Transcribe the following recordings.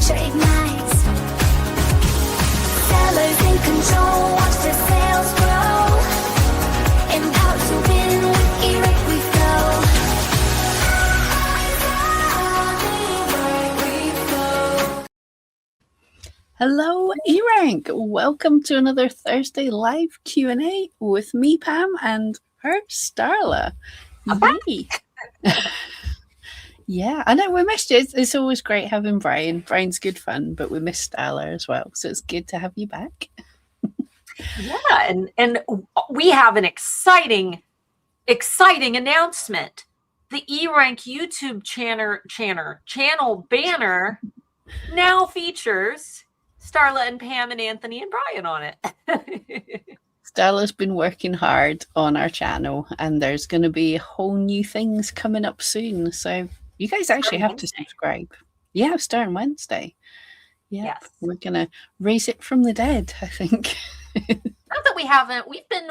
trade nights. Sellers in control, watch their sales grow. Empowered to win with eRank we flow. Hello, eRank. Welcome to another Thursday live Q&A with me, Pam, and her, Starla. Yay! Yeah, I know we missed you. It's always great having Brian. Brian's good fun, but we missed Starla as well, so it's good to have you back. Yeah, and we have an exciting announcement. The eRank YouTube channel banner now features Starla and Pam and Anthony and Brian on it. Starla's been working hard on our channel, and there's going to be whole new things coming up soon. So you guys actually have to subscribe. Yeah, starting Wednesday. Yeah, yes. We're going to raise it from the dead, I think. Not that we haven't. We've been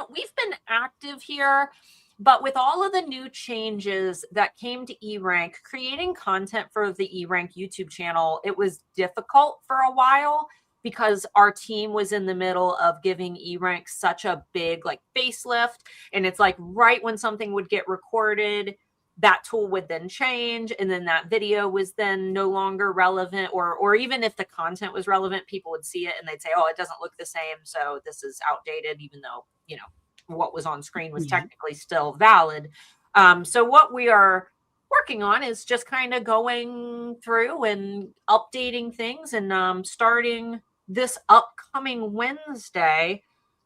active here, but with all of the new changes that came to eRank, creating content for the eRank YouTube channel, it was difficult for a while because our team was in the middle of giving eRank such a big facelift, and it's like right when something would get recorded, that tool would then change, and then that video was then no longer relevant, or even if the content was relevant, people would see it and they'd say, oh, it doesn't look the same, so this is outdated, even though, you know, what was on screen was technically still valid. So what we are working on is just kind of going through and updating things, and starting this upcoming Wednesday,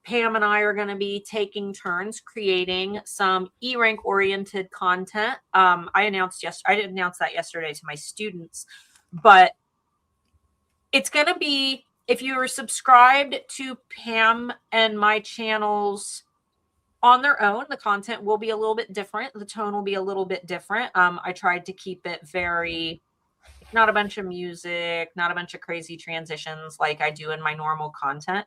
Pam and I are going to be taking turns creating some eRank oriented content. I didn't announce that yesterday to my students, but it's going to be, if you are subscribed to Pam and my channels on their own, the content will be a little bit different. The tone will be a little bit different. I tried to keep it very, not a bunch of music, not a bunch of crazy transitions like I do in my normal content.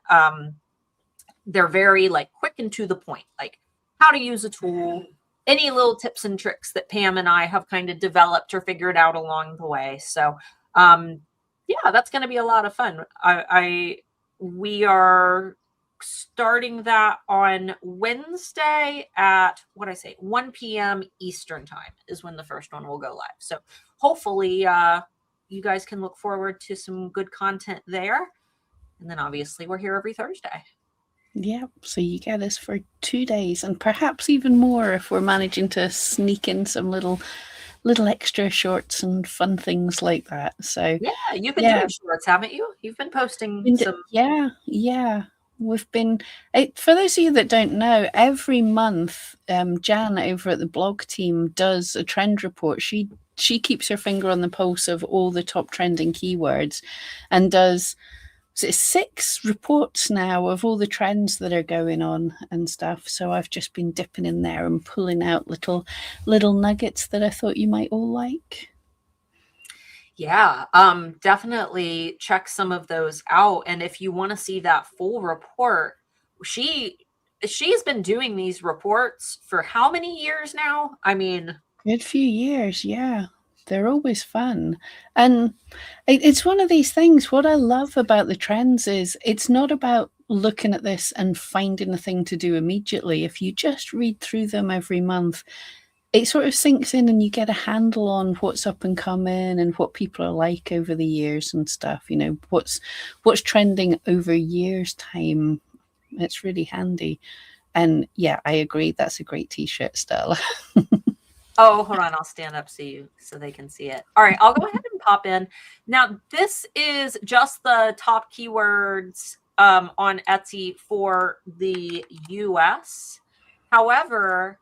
They're very quick and to the point, like how to use a tool, any little tips and tricks that Pam and I have kind of developed or figured out along the way. So yeah, that's going to be a lot of fun. We are starting that on Wednesday at 1 p.m. Eastern time is when the first one will go live. So hopefully you guys can look forward to some good content there. And then obviously we're here every Thursday. Yeah, so you get us for 2 days, and perhaps even more if we're managing to sneak in some little extra shorts and fun things like that. So yeah, you've been doing shorts, haven't you? You've been posting some. Yeah. We've been, for those of you that don't know, every month, Jan over at the blog team does a trend report. She keeps her finger on the pulse of all the top trending keywords, and does 6 reports now of all the trends that are going on and stuff. So I've just been dipping in there and pulling out little nuggets that I thought you might all like. Yeah, definitely check some of those out. And if you want to see that full report, she's been doing these reports for how many years now? I mean, good few years. Yeah, they're always fun. And it's one of these things. What I love about the trends is it's not about looking at this and finding a thing to do immediately. If you just read through them every month, it sort of sinks in and you get a handle on what's up and coming and what people are like over the years and stuff. You know, what's trending over years' time. It's really handy. And yeah, I agree. That's a great t-shirt, Starla. Oh, hold on. I'll stand up so they can see it. All right, I'll go ahead and pop in. Now, this is just the top keywords on Etsy for the US. However,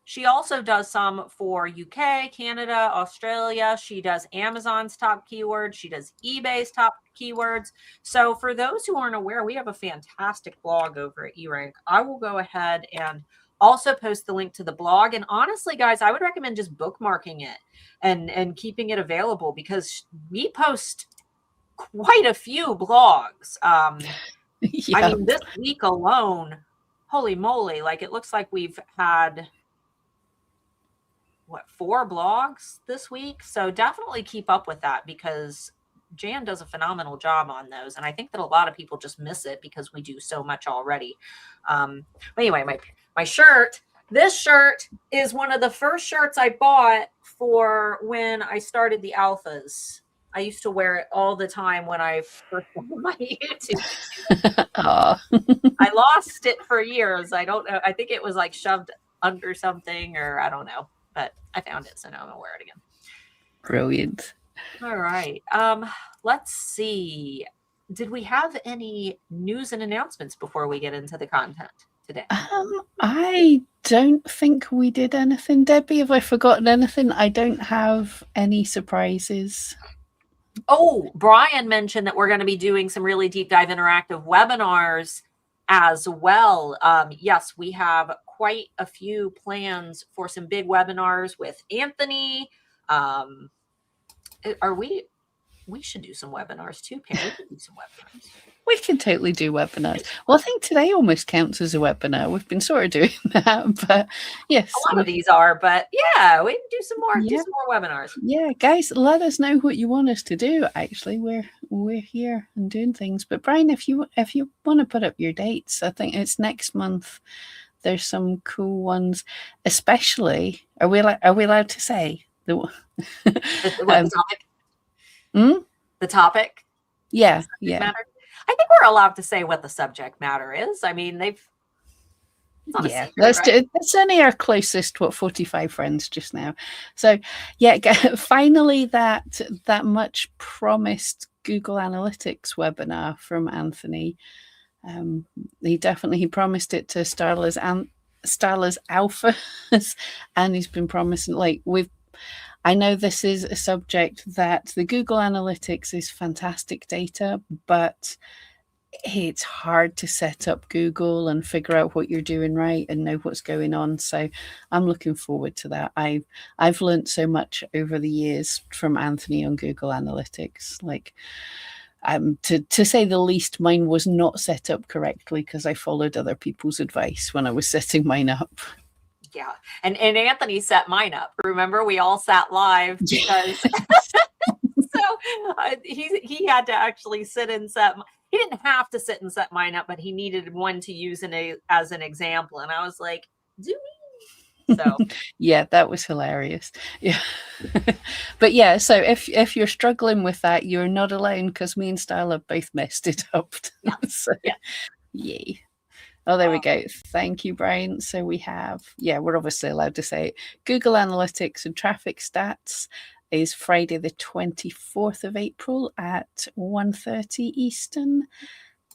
she also does some for UK, Canada, Australia. She does Amazon's top keywords. She does eBay's top keywords. So for those who aren't aware, we have a fantastic blog over at eRank. I will go ahead and also post the link to the blog. And honestly, guys, I would recommend just bookmarking it and keeping it available, because we post quite a few blogs. Yeah. I mean, this week alone, holy moly, like it looks like we've had 4 blogs this week. So definitely keep up with that, because Jan does a phenomenal job on those. And I think that a lot of people just miss it because we do so much already. But anyway, my shirt, this shirt is one of the first shirts I bought for when I started the alphas. I used to wear it all the time when I first started my YouTube. I lost it for years. I don't know. I think it was like shoved under something, or I don't know, but I found it, so now I'm gonna wear it again. Brilliant. All right. Let's see. Did we have any news and announcements before we get into the content today? I don't think we did anything. Debbie, have I forgotten anything? I don't have any surprises. Oh, Brian mentioned that we're going to be doing some really deep dive interactive webinars as well. Yes, we have quite a few plans for some big webinars with Anthony. We should do some webinars too, Pam. We could do some webinars. We can totally do webinars. Well, I think today almost counts as a webinar. We've been sort of doing that, but yes. A lot of these are, but yeah, we can do some more webinars. Yeah, guys, let us know what you want us to do. Actually, we're here and doing things. But Brian, if you want to put up your dates, I think it's next month. There's some cool ones, especially. Are we allowed to say the topic? The topic? Yeah. Matter? I think we're allowed to say what the subject matter is. I mean, that's only our closest 45 friends just now. So yeah, finally that much promised Google Analytics webinar from Anthony. He promised it to Starla's alphas, and he's been promising I know this is a subject that the Google Analytics is fantastic data, but it's hard to set up Google and figure out what you're doing right and know what's going on. So I'm looking forward to that. I've learned so much over the years from Anthony on Google Analytics. To say the least, mine was not set up correctly because I followed other people's advice when I was setting mine up. Yeah. And Anthony set mine up. Remember, we all sat live because he had to actually sit and set. He didn't have to sit and set mine up, but he needed one to use as an example. And I was like, do we? So yeah, that was hilarious. Yeah. But yeah, so if you're struggling with that, you're not alone because me and Starla both messed it up. Yeah. So, yeah. Yay. Oh, there we go. Thank you, Brian. So we have, we're obviously allowed to say it. Google Analytics and Traffic Stats is Friday the 24th of April at 1:30 Eastern.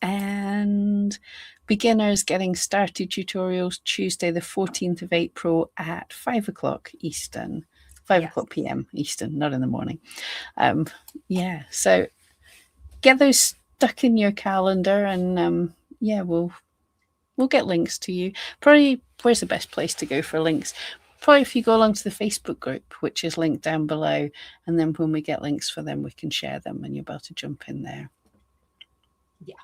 And Beginners Getting Started tutorials Tuesday the 14th of April at 5 o'clock Eastern. 5 o'clock PM Eastern, not in the morning. So get those stuck in your calendar and we'll get links to you. Probably, where's the best place to go for links? Probably if you go along to the Facebook group, which is linked down below. And then when we get links for them, we can share them and you'll be able to jump in there. Yeah.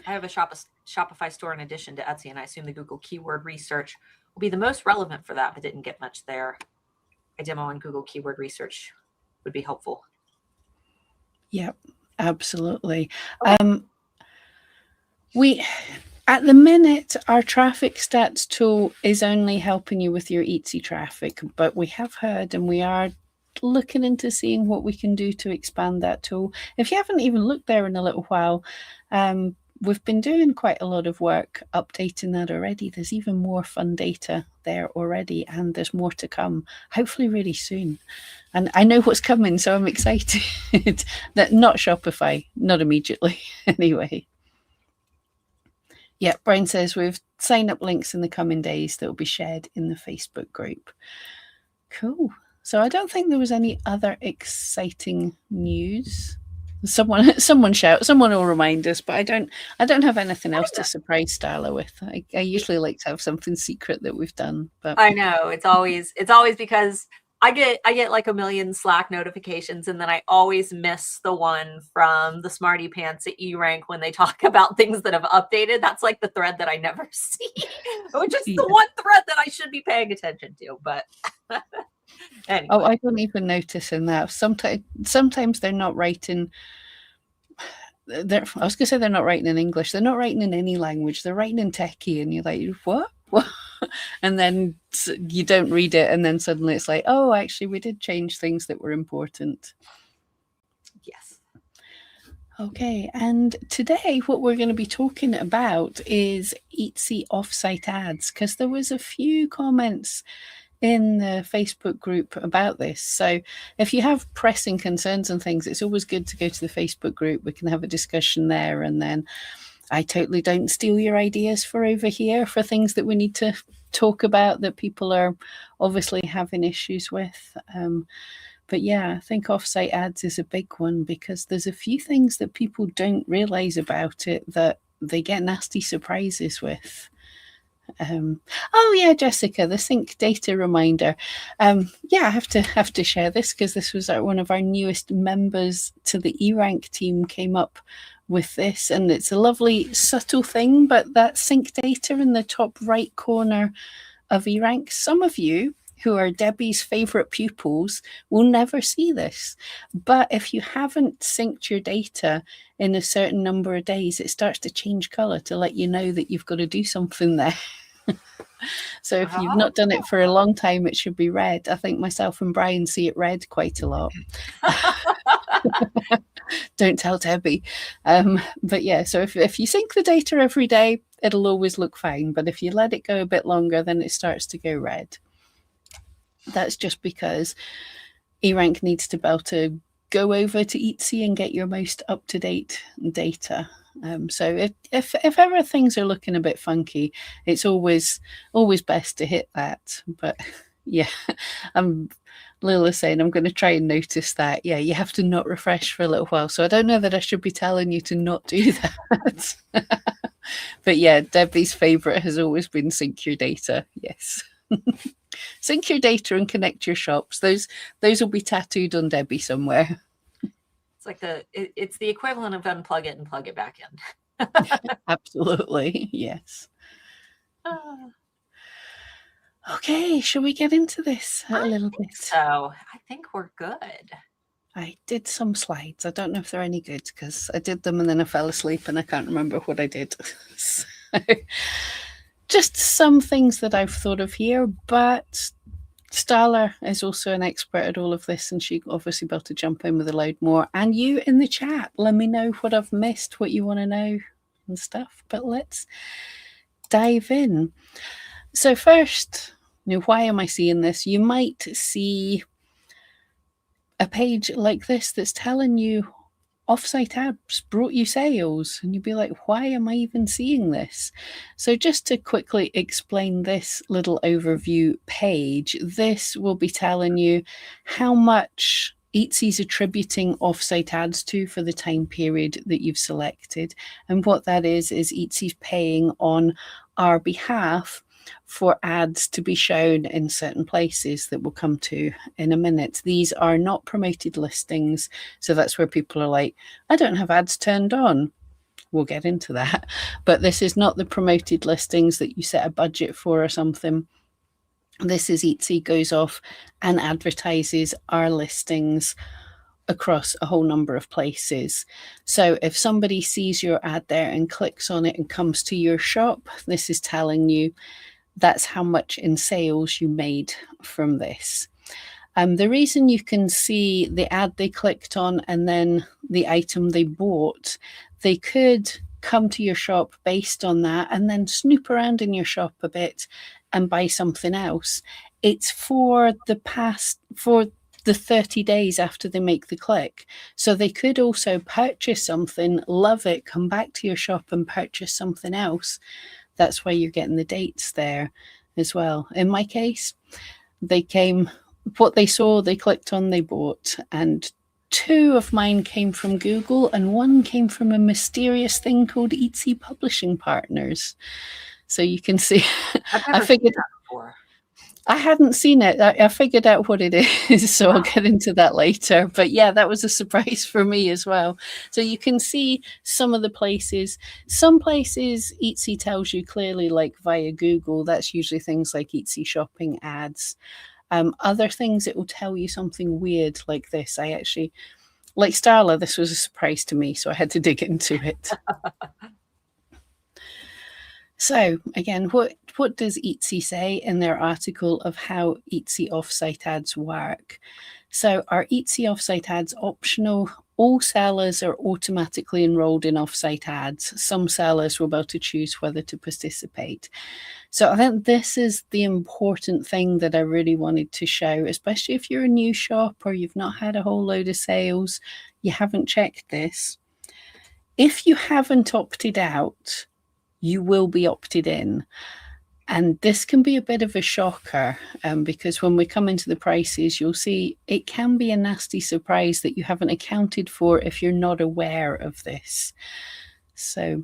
I have a Shopify store in addition to Etsy, and I assume the Google keyword research will be the most relevant for that, but didn't get much there. A demo on Google keyword research would be helpful. Yep, absolutely. At the minute, our traffic stats tool is only helping you with your Etsy traffic, but we have heard and we are looking into seeing what we can do to expand that tool. If you haven't even looked there in a little while, we've been doing quite a lot of work updating that already. There's even more fun data there already, and there's more to come, hopefully really soon. And I know what's coming, so I'm excited. That not Shopify, not immediately anyway. Yeah, Brian says we've signed up links in the coming days that will be shared in the Facebook group. Cool. So I don't think there was any other exciting news. Someone shout, someone will remind us, but I don't have anything else to surprise Starla with. I usually like to have something secret that we've done. But I know it's always because I get like a million Slack notifications, and then I always miss the one from the Smarty Pants at eRank when they talk about things that have updated. That's like the thread that I never see, which is the one thread that I should be paying attention to. But Anyway. Oh, I don't even notice in that. Sometimes they're not writing. I was going to say they're not writing in English. They're not writing in any language. They're writing in Techie, and you're like, what? What? And then you don't read it, and then suddenly it's like, oh, actually, we did change things that were important. Yes. Okay, and today what we're going to be talking about is Etsy Offsite ads, because there was a few comments in the Facebook group about this. So if you have pressing concerns and things, it's always good to go to the Facebook group. We can have a discussion there, and then I totally don't steal your ideas for over here for things that we need to talk about that people are obviously having issues with. But yeah, I think offsite ads is a big one because there's a few things that people don't realize about it that they get nasty surprises with. Oh yeah, Jessica, the sync data reminder. Yeah, I have to share this because this was one of our newest members to the eRank team came up with this, and it's a lovely subtle thing, but that sync data in the top right corner of eRank, some of you who are Debbie's favorite pupils will never see this. But if you haven't synced your data in a certain number of days, it starts to change color to let you know that you've got to do something there. So if you've not done it for a long time, it should be red. I think myself and Brian see it red quite a lot. Don't tell Debbie. But yeah, so if you sync the data every day, it'll always look fine. But if you let it go a bit longer, then it starts to go red. That's just because eRank needs to be able to go over to Etsy and get your most up-to-date data. So if ever things are looking a bit funky, it's always best to hit that. But yeah, Lila's saying I'm going to try and notice that. Yeah, you have to not refresh for a little while. So I don't know that I should be telling you to not do that. But yeah, Debbie's favorite has always been sync your data. Yes. Sync your data and connect your shops. Those will be tattooed on Debbie somewhere. It's like it's the equivalent of unplug it and plug it back in. Absolutely, yes. Okay, shall we get into this a little bit? So I think we're good. I did some slides. I don't know if they're any good because I did them and then I fell asleep and I can't remember what I did. So, just some things that I've thought of here, but Starla is also an expert at all of this, and she obviously be able to jump in with a load more. And you in the chat, let me know what I've missed, what you want to know and stuff. But let's dive in. So first, why am I seeing this? You might see a page like this that's telling you offsite ads brought you sales, and you'd be like, why am I even seeing this? So just to quickly explain this little overview page, this will be telling you how much Etsy's attributing offsite ads to for the time period that you've selected. And what that is Etsy's paying on our behalf for ads to be shown in certain places that we'll come to in a minute. These are not promoted listings. So that's where people are like, I don't have ads turned on. We'll get into that. But this is not the promoted listings that you set a budget for or something. This is Etsy goes off and advertises our listings across a whole number of places. So if somebody sees your ad there and clicks on it and comes to your shop, this is telling you that's how much in sales you made from this. The reason you can see the ad they clicked on and then the item they bought, they could come to your shop based on that and then snoop around in your shop a bit and buy something else. It's for the 30 days after they make the click. So they could also purchase something, love it, come back to your shop and purchase something else. That's why you're getting the dates there as well. In my case, they came, what they saw, they clicked on, they bought. And 2 of mine came from Google and 1 came from a mysterious thing called Etsy Publishing Partners. So you can see, I figured that before. I hadn't seen it. I figured out what it is, so I'll get into that later. But yeah, that was a surprise for me as well. So you can see some of the places. Some places Etsy tells you clearly, like via Google, that's usually things like Etsy shopping ads. Other things, it will tell you something weird like this. I actually, like Starla, this was a surprise to me, so I had to dig into it. So again, what does Etsy say in their article of how Etsy Offsite ads work? So are Etsy Offsite ads optional? All sellers are automatically enrolled in offsite ads. Some sellers will be able to choose whether to participate. So I think this is the important thing that I really wanted to show, especially if you're a new shop or you've not had a whole load of sales, you haven't checked this. If you haven't opted out, you will be opted in. And this can be a bit of a shocker because when we come into the prices, you'll see it can be a nasty surprise that you haven't accounted for if you're not aware of this. So,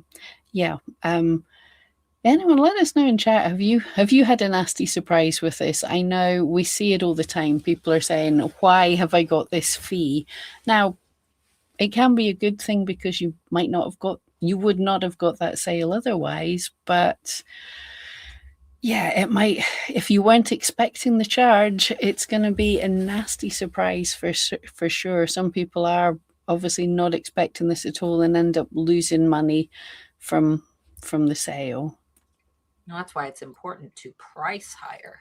yeah. Anyone, let us know in chat. Have you had a nasty surprise with this? I know we see it all the time. People are saying, "Why have I got this fee?" Now, it can be a good thing because you would not have got that sale otherwise, but yeah, it might, if you weren't expecting the charge, it's going to be a nasty surprise for sure. Some people are obviously not expecting this at all and end up losing money from the sale. No, that's why it's important to price higher.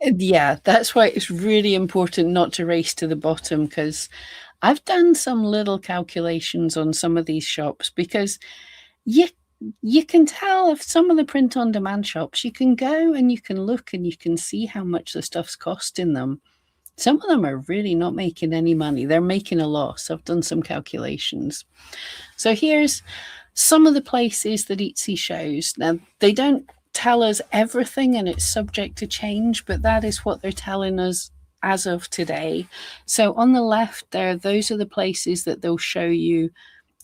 Yeah, that's why it's really important not to race to the bottom, because I've done some little calculations on some of these shops, because you can tell if some of the print on demand shops, you can go and you can look and you can see how much the stuff's costing them. Some of them are really not making any money. They're making a loss. I've done some calculations. So here's some of the places that Etsy shows. Now, they don't tell us everything and it's subject to change, but that is what they're telling us as of today. So on the left there, those are the places that they'll show you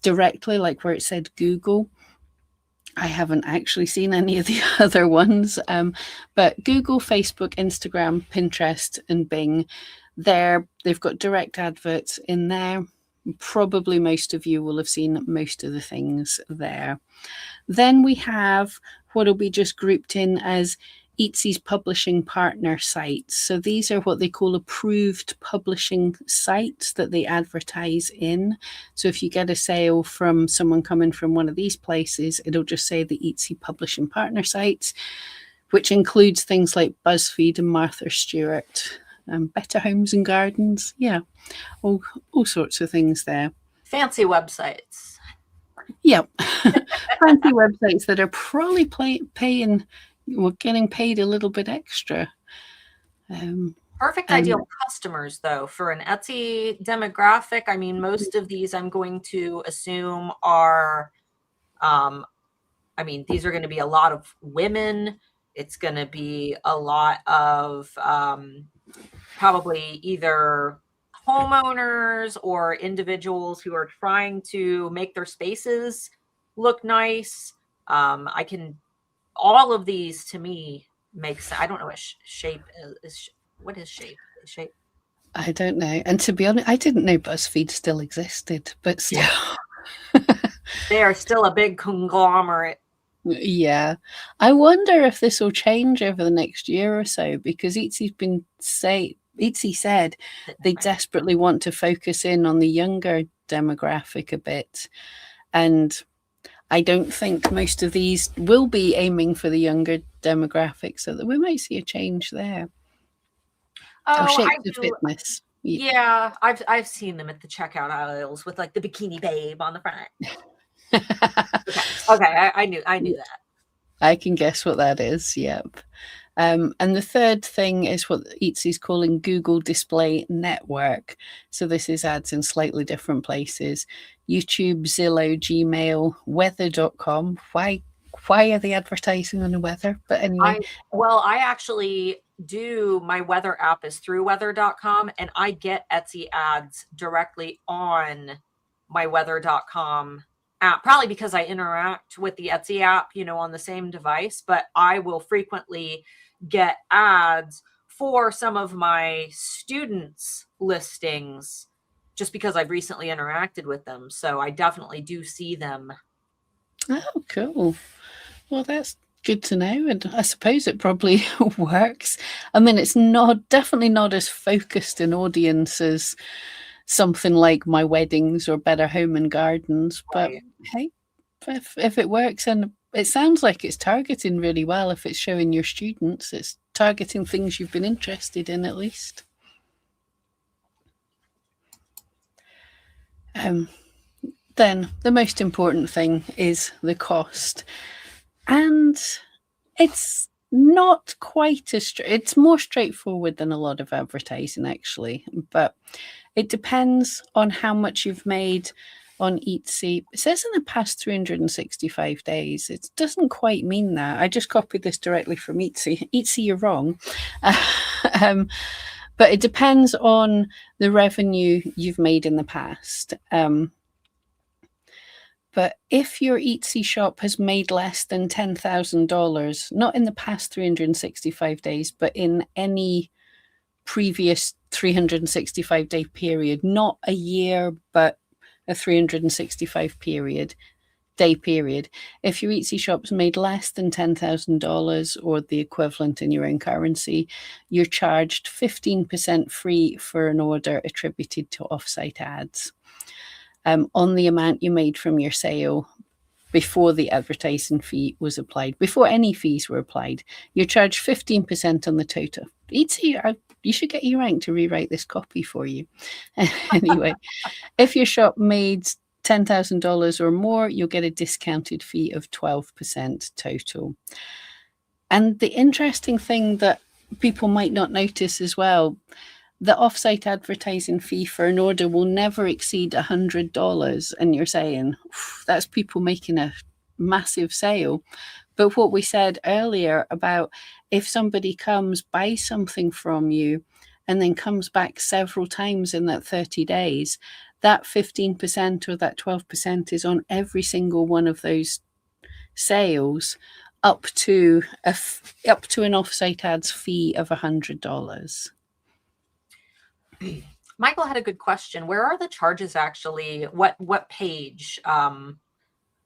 directly, like where it said Google. I haven't actually seen any of the other ones, but Google, Facebook, Instagram, Pinterest, and Bing, they've got direct adverts in there. Probably most of you will have seen most of the things there. Then we have what will be just grouped in as Etsy's publishing partner sites. So these are what they call approved publishing sites that they advertise in. So if you get a sale from someone coming from one of these places, it'll just say the Etsy publishing partner sites, which includes things like BuzzFeed and Martha Stewart, Better Homes and Gardens. Yeah, all sorts of things there. Fancy websites. Yeah, fancy websites that are probably getting paid a little bit extra. Perfect ideal customers, though, for an Etsy demographic. I mean, most of these I'm going to assume are, these are going to be a lot of women. It's going to be a lot of probably either homeowners or individuals who are trying to make their spaces look nice. All of these to me makes, I don't know what shape is. What is shape? Shape? I don't know. And to be honest, I didn't know BuzzFeed still existed, but still. They are still a big conglomerate. Yeah. I wonder if this will change over the next year or so, because Etsy said they desperately want to focus in on the younger demographic a bit. And I don't think most of these will be aiming for the younger demographic, so that we might see a change there. Shape to Fitness. Yeah, I've seen them at the checkout aisles with like the bikini babe on the front. Okay, I knew that. I can guess what that is. Yep. And the third thing is what Etsy's calling Google Display Network. So this is ads in slightly different places: YouTube, Zillow, Gmail, weather.com. Why are they advertising on the weather? But anyway. I actually do, my weather app is through weather.com, and I get Etsy ads directly on my weather.com app, probably because I interact with the Etsy app, on the same device, but I will frequently get ads for some of my students' listings just because I've recently interacted with them. So I definitely do see them. Oh, cool. Well, that's good to know, and I suppose it probably works. I mean, it's definitely not as focused an audience as something like My Weddings or Better Home and Gardens, but Right. hey, if it works, and it sounds like it's targeting really well, if it's showing your students, it's targeting things you've been interested in at least. Then the most important thing is the cost, and it's not quite as it's more straightforward than a lot of advertising actually, but it depends on how much you've made on Etsy. It says in the past 365 days. It doesn't quite mean that. I just copied this directly from Etsy. Etsy, you're wrong. But it depends on the revenue you've made in the past. But if your Etsy shop has made less than $10,000, not in the past 365 days, but in any previous 365-day period, not a year, but a 365 day period. If your Etsy shop's made less than $10,000 or the equivalent in your own currency, you're charged 15% free for an order attributed to offsite ads. On the amount you made from your sale before the advertising fee was applied, before any fees were applied, you're charged 15% on the total. Etsy, you should get eRank to rewrite this copy for you. Anyway, if your shop made $10,000 or more, you'll get a discounted fee of 12% total. And the interesting thing that people might not notice as well, the offsite advertising fee for an order will never exceed $100. And you're saying, that's people making a massive sale. But what we said earlier about if somebody comes, buys something from you, and then comes back several times in that 30 days, that 15% or that 12% is on every single one of those sales up to an offsite ads fee of $100. Michael had a good question. Where are the charges actually? What page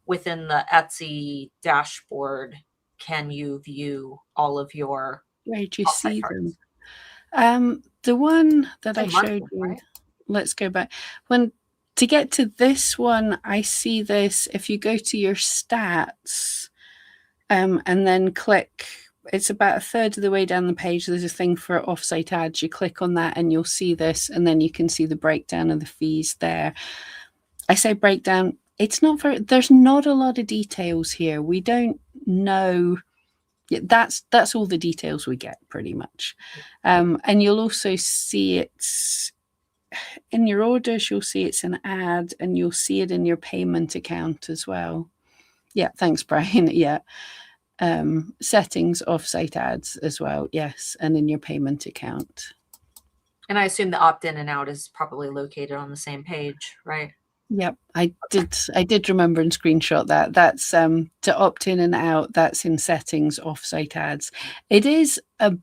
within the Etsy dashboard can you view all of your Where do you offsite see charges? them? The one that I Monthly, showed you, right? let's go back. To get to this one, I see this. If you go to your stats and then click, it's about a third of the way down the page, there's a thing for offsite ads. You click on that and you'll see this, and then you can see the breakdown of the fees there. I say breakdown, it's not there's not a lot of details here. We don't know. That's all the details we get pretty much. And you'll also see it's in your orders, you'll see it's an ad, and you'll see it in your payment account as well. Yeah, thanks, Brian. Yeah. Settings, offsite ads as well. Yes. And in your payment account. And I assume the opt-in and out is probably located on the same page, right? Yep, I did remember and screenshot that. That's to opt in and out, that's in settings, offsite ads. It is a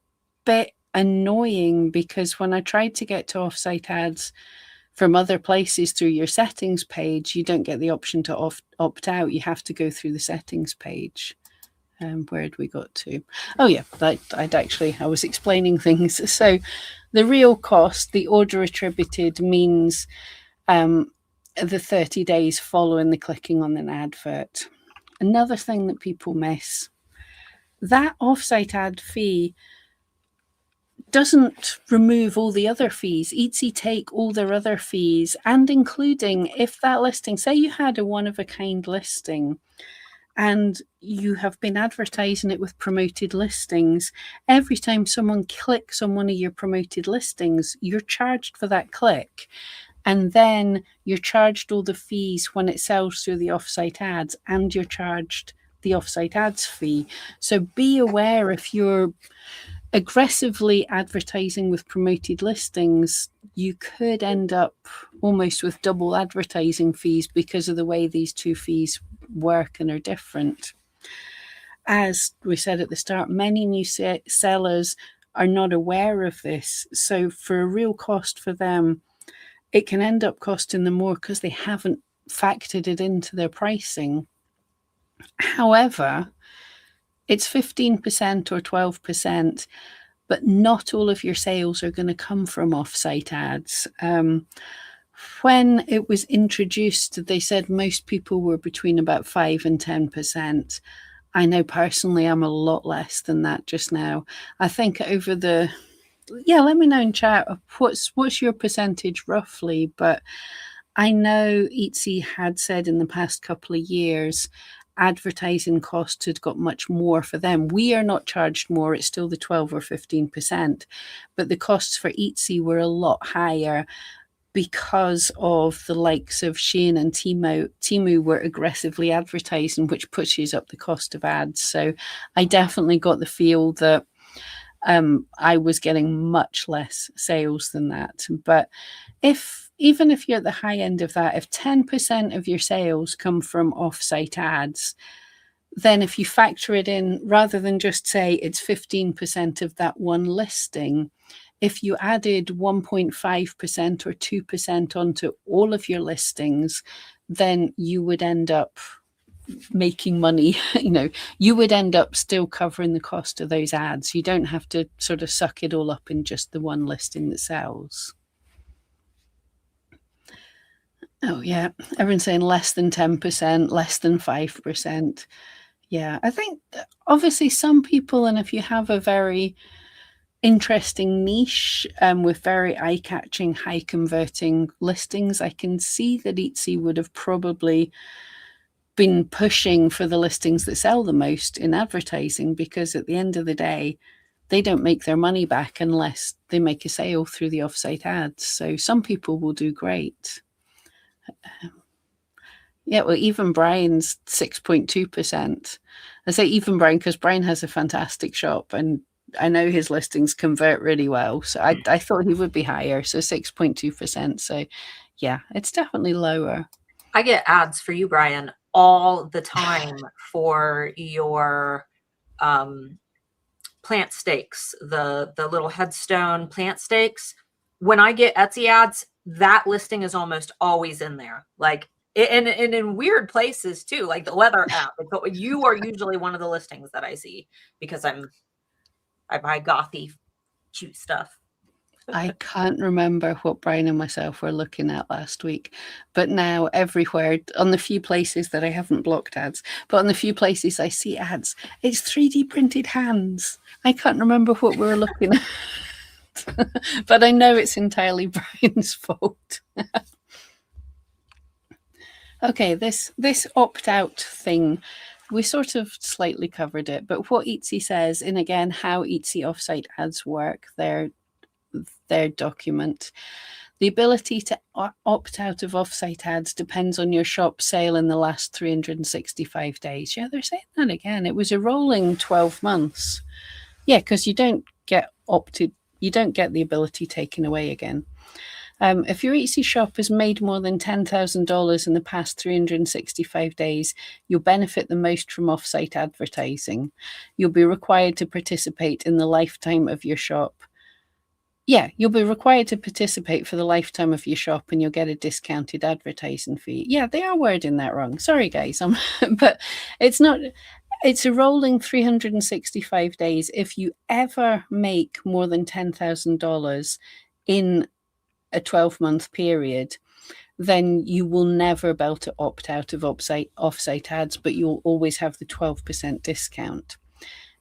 bit annoying because when I tried to get to offsite ads from other places through your settings page, you don't get the option to opt out. You have to go through the settings page. Where had we got to? Oh yeah, I was explaining things. So the real cost, the order attributed, means the 30 days following the clicking on an advert. Another thing that people miss, that offsite ad fee doesn't remove all the other fees. Etsy take all their other fees, and including if that listing, say you had a one-of-a-kind listing and you have been advertising it with promoted listings, every time someone clicks on one of your promoted listings, you're charged for that click. And then you're charged all the fees when it sells through the offsite ads, and you're charged the offsite ads fee. So be aware, if you're aggressively advertising with promoted listings, you could end up almost with double advertising fees because of the way these two fees work and are different. As we said at the start, many new sellers are not aware of this. So for a real cost for them, it can end up costing them more because they haven't factored it into their pricing. However, it's 15% or 12%, but not all of your sales are going to come from offsite ads. When it was introduced, they said most people were between about 5 and 10%. I know personally I'm a lot less than that just now. I think over the, yeah, let me know in chat what's your percentage roughly, but I know Etsy had said in the past couple of years advertising costs had got much more for them. We are not charged more, it's still the 12 or 15%, but the costs for Etsy were a lot higher because of the likes of Shein and Temu were aggressively advertising, which pushes up the cost of ads. So I definitely got the feel that I was getting much less sales than that. But even if you're at the high end of that, if 10% of your sales come from offsite ads, then if you factor it in, rather than just say it's 15% of that one listing, if you added 1.5% or 2% onto all of your listings, then you would end up making money. You would end up still covering the cost of those ads. You don't have to sort of suck it all up in just the one listing that sells. Oh yeah, everyone's saying less than 10%, less than 5%. Yeah, I think obviously some people, and if you have a very interesting niche with very eye-catching, high-converting listings, I can see that Etsy would have probably been pushing for the listings that sell the most in advertising, because at the end of the day, they don't make their money back unless they make a sale through the offsite ads. So some people will do great. Yeah, well, even Brian's 6.2%. I say even Brian because Brian has a fantastic shop and I know his listings convert really well. So I thought he would be higher. So 6.2%. So yeah, it's definitely lower. I get ads for you, Brian, all the time for your plant stakes, the little headstone plant stakes. When I get Etsy ads, that listing is almost always in there. Like, and in weird places too, like the leather app. But you are usually one of the listings that I see because I buy gothy cute stuff. I can't remember what Brian and myself were looking at last week, but now everywhere, on the few places that I haven't blocked ads, but on the few places I see ads, it's 3D printed hands. I can't remember what we were looking at, but I know it's entirely Brian's fault. Okay, this opt-out thing, we sort of slightly covered it, but what Etsy says, and again, how Etsy Offsite ads work, their document. The ability to opt out of offsite ads depends on your shop sale in the last 365 days. Yeah, they're saying that again. It was a rolling 12 months. Yeah, because you don't get the ability taken away again. If your Etsy shop has made more than $10,000 in the past 365 days, you'll benefit the most from offsite advertising. You'll be required to participate in the lifetime of your shop. Yeah, you'll be required to participate for the lifetime of your shop and you'll get a discounted advertising fee. Yeah, they are wording that wrong. Sorry, guys. But it's not, it's a rolling 365 days. If you ever make more than $10,000 in a 12-month period, then you will never be able to opt out of offsite ads, but you'll always have the 12% discount.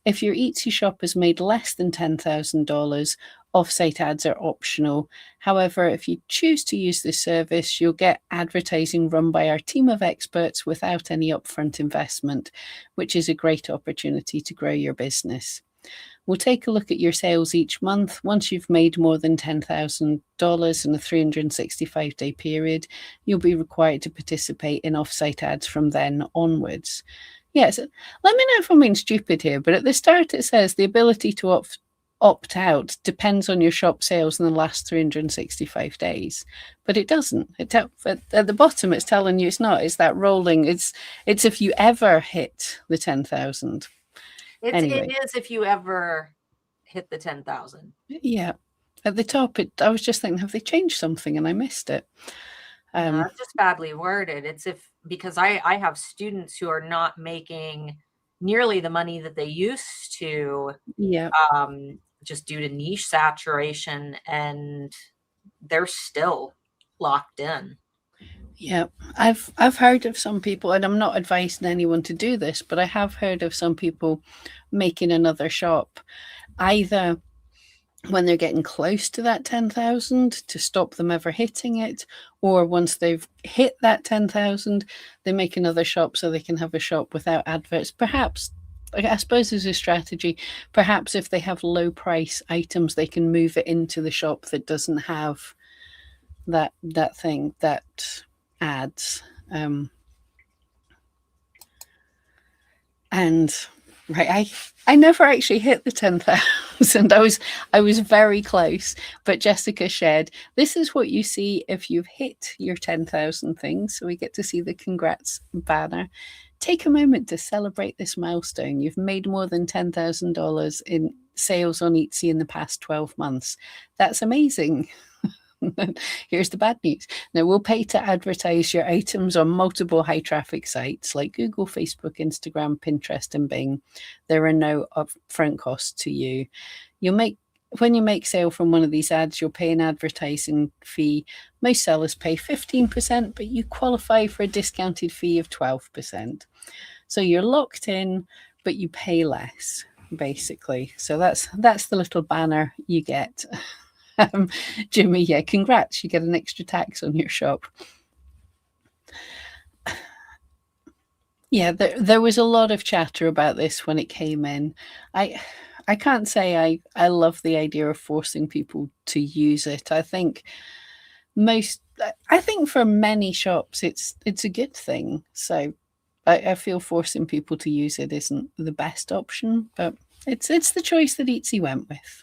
If your Etsy shop has made less than $10,000, offsite ads are optional. However, if you choose to use this service, you'll get advertising run by our team of experts without any upfront investment, which is a great opportunity to grow your business. We'll take a look at your sales each month. Once you've made more than $10,000 in a 365-day period, you'll be required to participate in offsite ads from then onwards. Yes, let me know if I'm being stupid here, but at the start it says the ability to opt out depends on your shop sales in the last 365 days, but it doesn't. At the bottom it's telling you it's not. It's that rolling. It's if you ever hit the 10,000. Anyway. It is if you ever hit the 10,000. Yeah, at the top I was just thinking, have they changed something and I missed it? No, it's just badly worded. It's because I have students who are not making nearly the money that they used to, Yeah. just due to niche saturation, and they're still locked in. Yeah, I've heard of some people, and I'm not advising anyone to do this, but I have heard of some people making another shop, either when they're getting close to that 10,000 to stop them ever hitting it, or once they've hit that 10,000, they make another shop so they can have a shop without adverts. Perhaps, I suppose, as a strategy, perhaps if they have low price items, they can move it into the shop that doesn't have that ads. And right, I never actually hit the 10,000. I was very close, but Jessica shared, this is what you see if you've hit your 10,000 things. So we get to see the congrats banner. Take a moment to celebrate this milestone. You've made more than $10,000 in sales on Etsy in the past 12 months. That's amazing. Here's the bad news. Now, we'll pay to advertise your items on multiple high traffic sites like Google, Facebook, Instagram, Pinterest, and Bing. There are no upfront costs to you. When you make sale from one of these ads, you'll pay an advertising fee. Most sellers pay 15%, but you qualify for a discounted fee of 12%. So you're locked in, but you pay less, basically. So that's the little banner you get. Jimmy, yeah, congrats, you get an extra tax on your shop. Yeah, there was a lot of chatter about this when it came in. I can't say I love the idea of forcing people to use it. I think for many shops it's a good thing. So I feel forcing people to use it isn't the best option, but it's the choice that Etsy went with.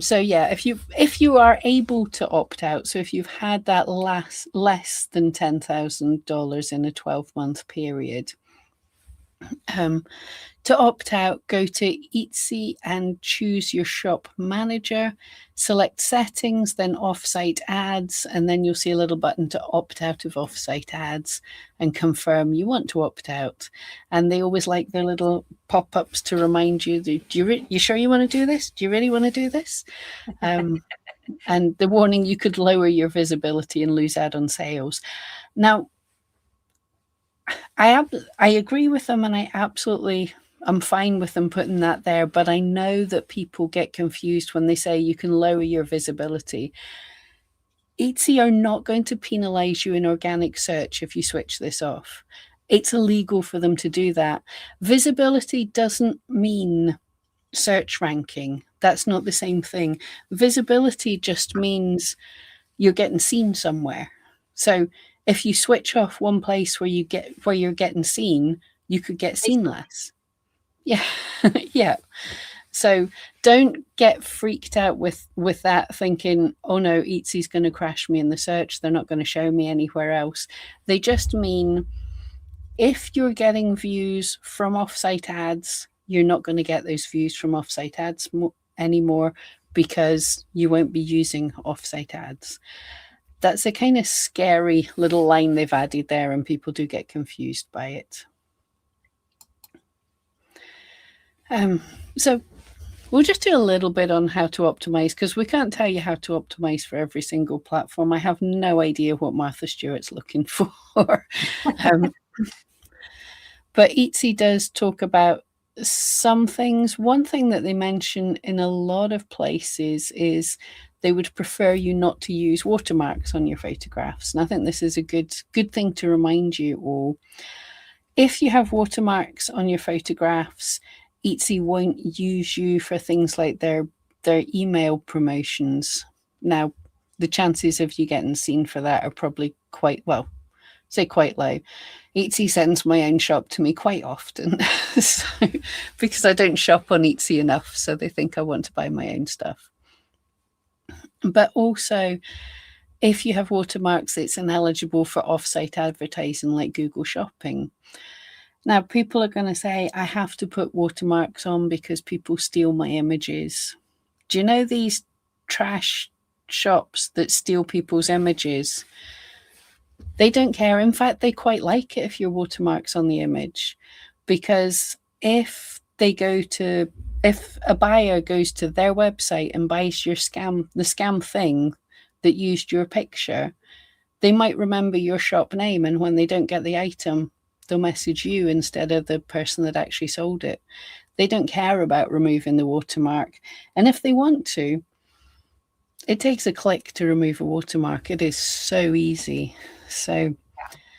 So yeah, if you are able to opt out, so if you've had that less than $10,000 in a 12-month period, to opt out, go to Etsy and choose your shop manager, select settings, then offsite ads, and then you'll see a little button to opt out of offsite ads and confirm you want to opt out. And they always like their little pop-ups to remind you, you sure you want to do this? Do you really want to do this? And the warning, you could lower your visibility and lose out on sales. Now, I agree with them, and I'm fine with them putting that there, but I know that people get confused when they say you can lower your visibility. Etsy are not going to penalize you in organic search if you switch this off. It's illegal for them to do that. Visibility doesn't mean search ranking. That's not the same thing. Visibility just means you're getting seen somewhere. So if you switch off one place where you're getting seen, you could get seen less. Yeah. Yeah. So don't get freaked out with that, thinking, oh no, Etsy's going to crash me in the search. They're not going to show me anywhere else. They just mean if you're getting views from offsite ads, you're not going to get those views from offsite ads anymore because you won't be using offsite ads. That's a kind of scary little line they've added there, and people do get confused by it. So we'll just do a little bit on how to optimize, because we can't tell you how to optimize for every single platform. I have no idea what Martha Stewart's looking for. But Etsy does talk about some things. One thing that they mention in a lot of places is they would prefer you not to use watermarks on your photographs. And I think this is a good thing to remind you all. If you have watermarks on your photographs, Etsy won't use you for things like their email promotions. Now, the chances of you getting seen for that are probably quite low. Etsy sends my own shop to me quite often because I don't shop on Etsy enough, so they think I want to buy my own stuff. But also, if you have watermarks, it's ineligible for offsite advertising like Google Shopping. Now, people are going to say, I have to put watermarks on because people steal my images. Do you know these trash shops that steal people's images? They don't care. In fact, they quite like it if your watermark's on the image, because if a buyer goes to their website and buys the scam thing that used your picture, they might remember your shop name, and when they don't get the item, they'll message you instead of the person that actually sold it. They don't care about removing the watermark. And if they want to, it takes a click to remove a watermark. It is so easy. So,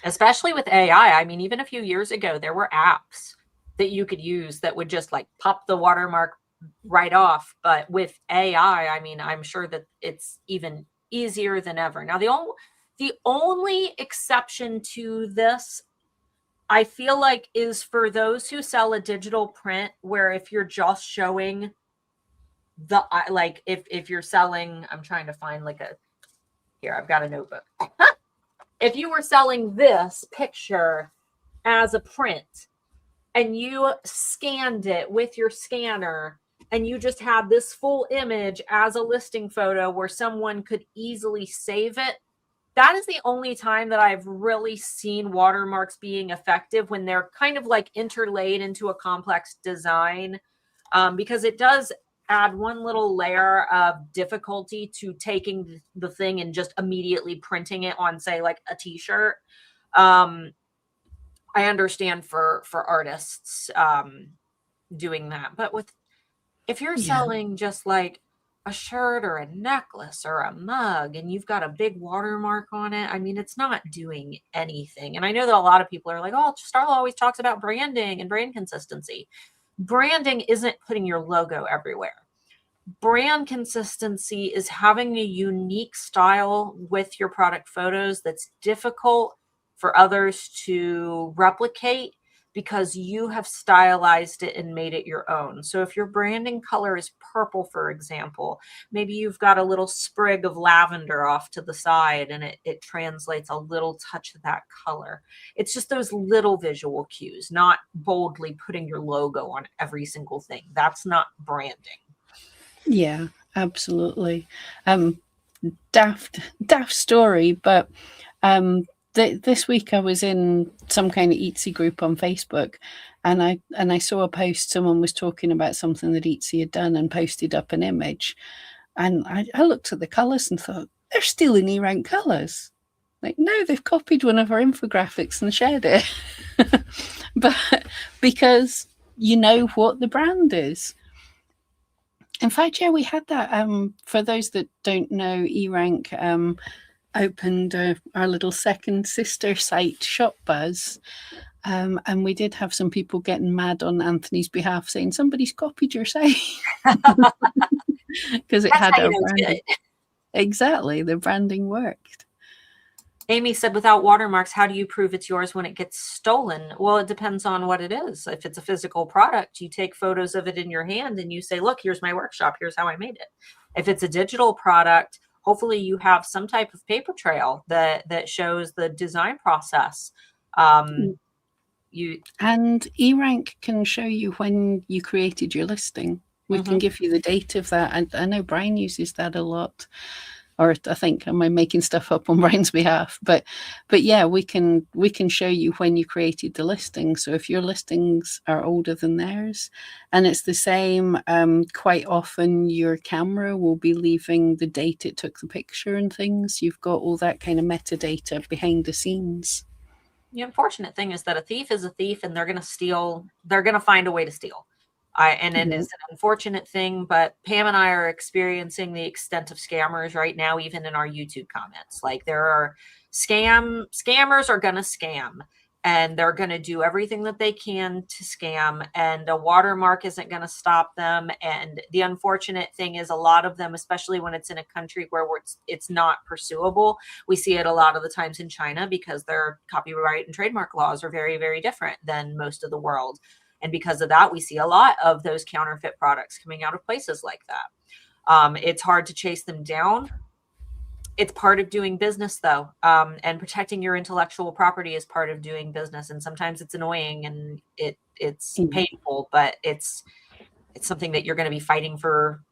especially with AI. I mean, even a few years ago, there were apps that you could use that would just like pop the watermark right off. But with AI, I mean, I'm sure that it's even easier than ever. Now, the only exception to this, I feel like, is for those who sell a digital print, where if you're just showing the, like, if you're selling, I'm trying to find like here, I've got a notebook. If you were selling this picture as a print and you scanned it with your scanner and you just had this full image as a listing photo where someone could easily save it, that is the only time that I've really seen watermarks being effective, when they're kind of like interlaid into a complex design, because it does add one little layer of difficulty to taking the thing and just immediately printing it on, say, like a t-shirt. I understand for artists doing that, but if you're selling just like a shirt or a necklace or a mug and you've got a big watermark on it, I mean, it's not doing anything. And I know that a lot of people are like, oh, Starla always talks about branding and brand consistency. Branding isn't putting your logo everywhere. Brand consistency is having a unique style with your product photos that's difficult for others to replicate, because you have stylized it and made it your own. So if your branding color is purple, for example, maybe you've got a little sprig of lavender off to the side and it translates a little touch of that color. It's just those little visual cues, not boldly putting your logo on every single thing. That's not branding. Yeah, absolutely. Daft story, but this week I was in some kind of Etsy group on Facebook, and I saw a post. Someone was talking about something that Etsy had done and posted up an image, and I looked at the colours and thought, they're stealing eRank colours. Like, no, they've copied one of our infographics and shared it. But because you know what the brand is. In fact, yeah, we had that. For those that don't know, eRank opened our little second sister site, Shop Buzz, and we did have some people getting mad on Anthony's behalf, saying somebody's copied your site because it had our branding. Exactly, the branding worked. Amy said, without watermarks, how do you prove it's yours when it gets stolen? Well, it depends on what it is. If it's a physical product, you take photos of it in your hand and you say, look, here's my workshop. Here's how I made it. If it's a digital product, hopefully you have some type of paper trail that shows the design process. And eRank can show you when you created your listing. We can give you the date of that. I know Brian uses that a lot. Or I think, am I making stuff up on Brian's behalf? But yeah, we can show you when you created the listing. So if your listings are older than theirs, and it's the same, quite often your camera will be leaving the date it took the picture and things. You've got all that kind of metadata behind the scenes. The unfortunate thing is that a thief is a thief, and they're going to steal. They're going to find a way to steal. And it is an unfortunate thing, but Pam and I are experiencing the extent of scammers right now, even in our YouTube comments. Like, there are scammers are going to scam, and they're going to do everything that they can to scam, and a watermark isn't going to stop them. And the unfortunate thing is, a lot of them, especially when it's in a country where it's not pursuable, we see it a lot of the times in China, because their copyright and trademark laws are very, very different than most of the world. And because of that, we see a lot of those counterfeit products coming out of places like that. It's hard to chase them down. It's part of doing business, though. And protecting your intellectual property is part of doing business. And sometimes it's annoying and it's painful, but it's something that you're going to be fighting for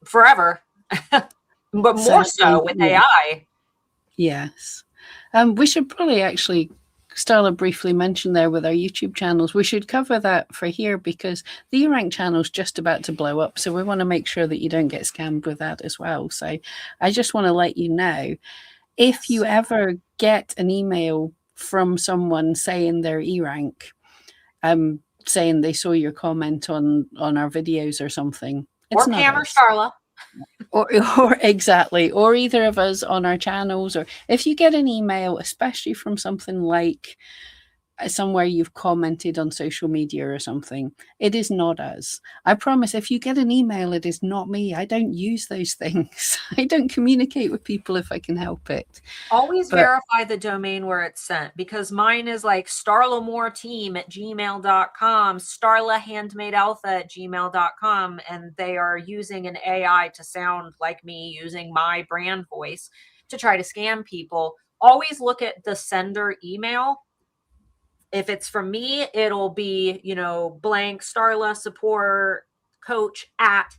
forever. But more so with AI. Yes. We should probably actually, Starla briefly mentioned there with our YouTube channels, we should cover that for here because the eRank channel is just about to blow up. So we want to make sure that you don't get scammed with that as well. So I just want to let you know, if you ever get an email from someone saying they're eRank, saying they saw your comment on our videos or something, it's Or not Pam or us. Starla. Or exactly, or either of us on our channels, or if you get an email, especially from something like somewhere you've commented on social media or something, it is not us. I promise, if you get an email, it is not me. I don't use those things. I don't communicate with people if I can help it. Always But verify the domain where it's sent, because mine is like starlamoreteam@gmail.com, starlahandmadealpha@gmail.com, and they are using an AI to sound like me using my brand voice to try to scam people. Always look at the sender email. If it's from me, it'll be, blank Starla support coach at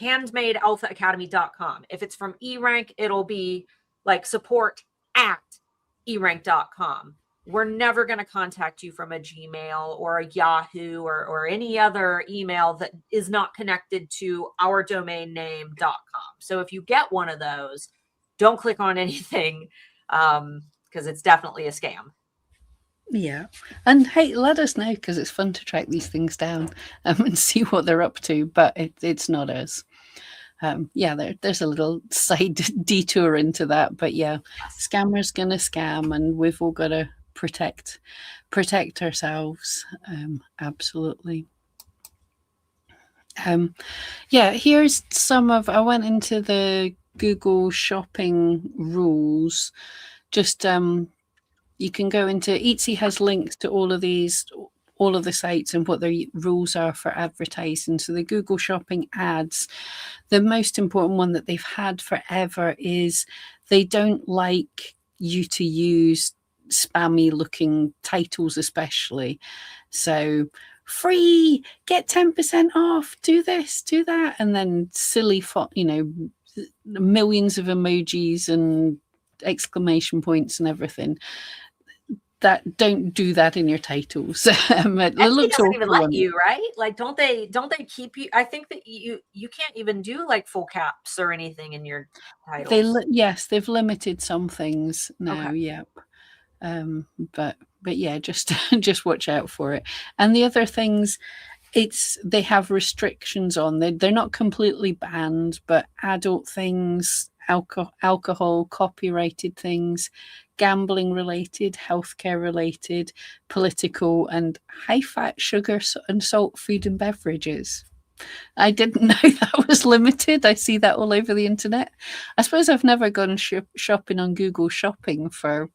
handmadealphaacademy.com. If it's from eRank, it'll be like support at eRank.com. We're never going to contact you from a Gmail or a Yahoo or any other email that is not connected to our domain name.com. So if you get one of those, don't click on anything because it's definitely a scam. yeah, and hey, let us know because it's fun to track these things down and see what they're up to. But it's not us. There's a little side detour into that, but yeah, scammers gonna scam, and we've all got to protect ourselves. Absolutely. Here's some of. I went into the Google Shopping rules. Just you can go into Etsy has links to all of the sites and what their rules are for advertising. So the Google Shopping ads, the most important one that they've had forever is they don't like you to use spammy looking titles, especially. So free, get 10% off, do this, do that, and then silly millions of emojis and exclamation points and everything. That don't do that in your titles. It looks doesn't even let awful. you, right? Like, don't they keep you? I think that you can't even do like full caps or anything in your titles. Yes, they've limited some things now. Okay. Yep. But yeah, just just watch out for it. And the other things, they have restrictions on. They're not completely banned, but adult things, alcohol, copyrighted things, gambling related, healthcare related, political, and high fat, sugar and salt food and beverages. I didn't know that was limited. I see that all over the internet. I suppose I've never gone shopping on Google Shopping for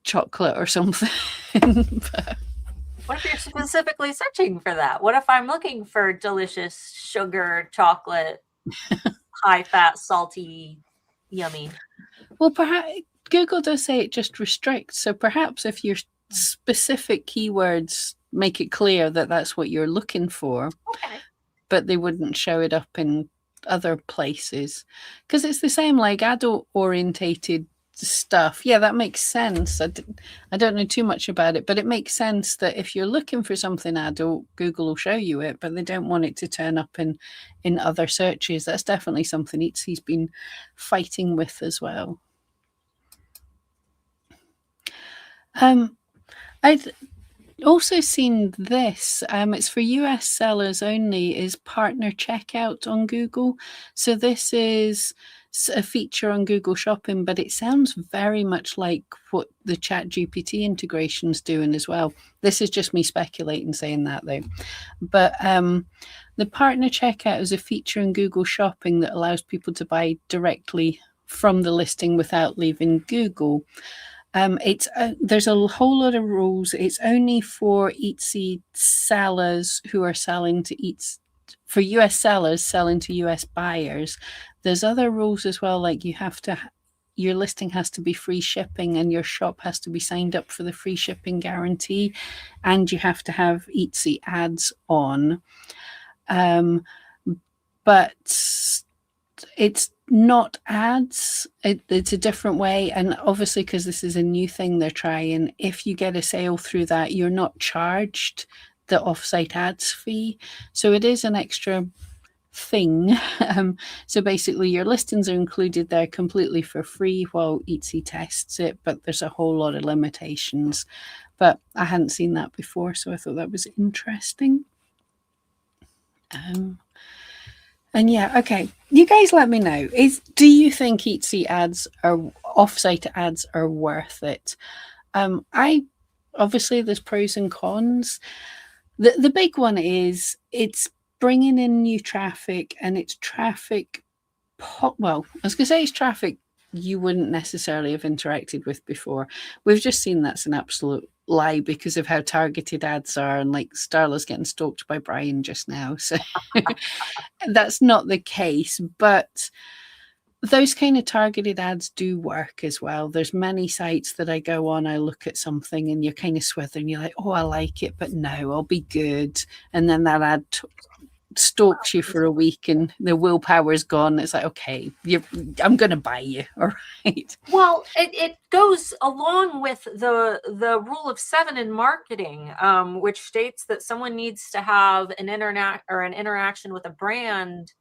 chocolate or something. But What if you're specifically searching for that? What if I'm looking for delicious sugar, chocolate, high fat, salty, yummy? well, perhaps Google does say it just restricts. So perhaps if your specific keywords make it clear that that's what you're looking for, Okay. but they wouldn't show it up in other places. Because it's the same like adult orientated stuff. Yeah, that makes sense. I don't know too much about it, but it makes sense that if you're looking for something adult, Google will show you it, but they don't want it to turn up in other searches. That's definitely something Etsy's been fighting with as well. I'd also seen this. It's for US sellers only, is partner checkout on Google. So this is a feature on Google Shopping, but it sounds very much like what the ChatGPT integration's doing as well. This is just me speculating saying that though. But the partner checkout is a feature in Google Shopping that allows people to buy directly from the listing without leaving Google. There's a whole lot of rules. It's only for Etsy sellers who are selling to for US sellers selling to US buyers. There's other rules as well, like your listing has to be free shipping and your shop has to be signed up for the free shipping guarantee, and you have to have Etsy ads on. But it's not ads. It's a different way. And obviously, because this is a new thing they're trying, if you get a sale through that, you're not charged the offsite ads fee. So it is an extra thing. So basically, your listings are included there completely for free while Etsy tests it, but there's a whole lot of limitations. But I hadn't seen that before, so I thought that was interesting. And yeah, okay. You guys let me know. Do you think Etsy ads or offsite ads are worth it? I obviously there's pros and cons. The big one is it's bringing in new traffic, and it's traffic. Well, I was going to say it's traffic you wouldn't necessarily have interacted with before. We've just seen that's an absolute lie because of how targeted ads are, and like Starla's getting stalked by Brian just now. So that's not the case, but those kind of targeted ads do work as well. There's many sites that I go on, I look at something and you're kind of swithering, you're like, oh, I like it, but no, I'll be good. And then that ad stalks you for a week and the willpower's gone. It's like, okay, I'm going to buy you. All right. Well, it goes along with the rule of 7 in marketing, which states that someone needs to have an interaction with a brand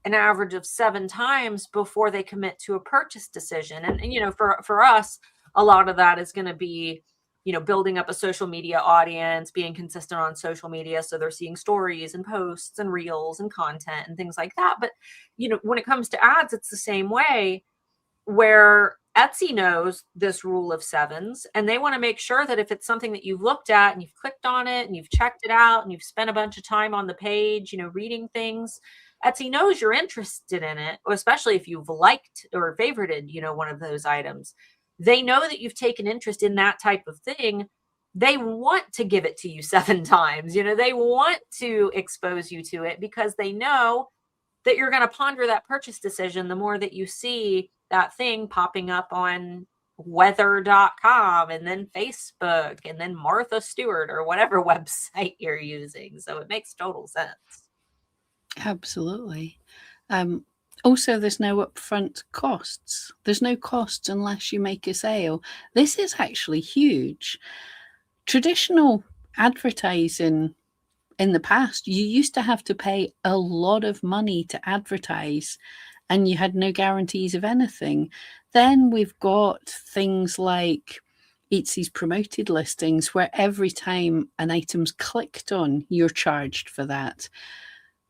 an average of 7 times before they commit to a purchase decision. And you know, for us, a lot of that is going to be, you know, building up a social media audience, being consistent on social media. So they're seeing stories and posts and reels and content and things like that. But, you know, when it comes to ads, it's the same way, where Etsy knows this rule of 7s, and they want to make sure that if it's something that you've looked at and you've clicked on it and you've checked it out and you've spent a bunch of time on the page, you know, reading things, Etsy knows you're interested in it, especially if you've liked or favorited, you know, one of those items. They know that you've taken interest in that type of thing. They want to give it to you 7 times. You know, they want to expose you to it because they know that you're going to ponder that purchase decision the more that you see that thing popping up on weather.com and then Facebook and then Martha Stewart or whatever website you're using. So it makes total sense. Absolutely. Also, there's no upfront costs. There's no costs unless you make a sale. This is actually huge. Traditional advertising in the past, you used to have to pay a lot of money to advertise, and you had no guarantees of anything. Then we've got things like Etsy's promoted listings, where every time an item's clicked on, you're charged for that.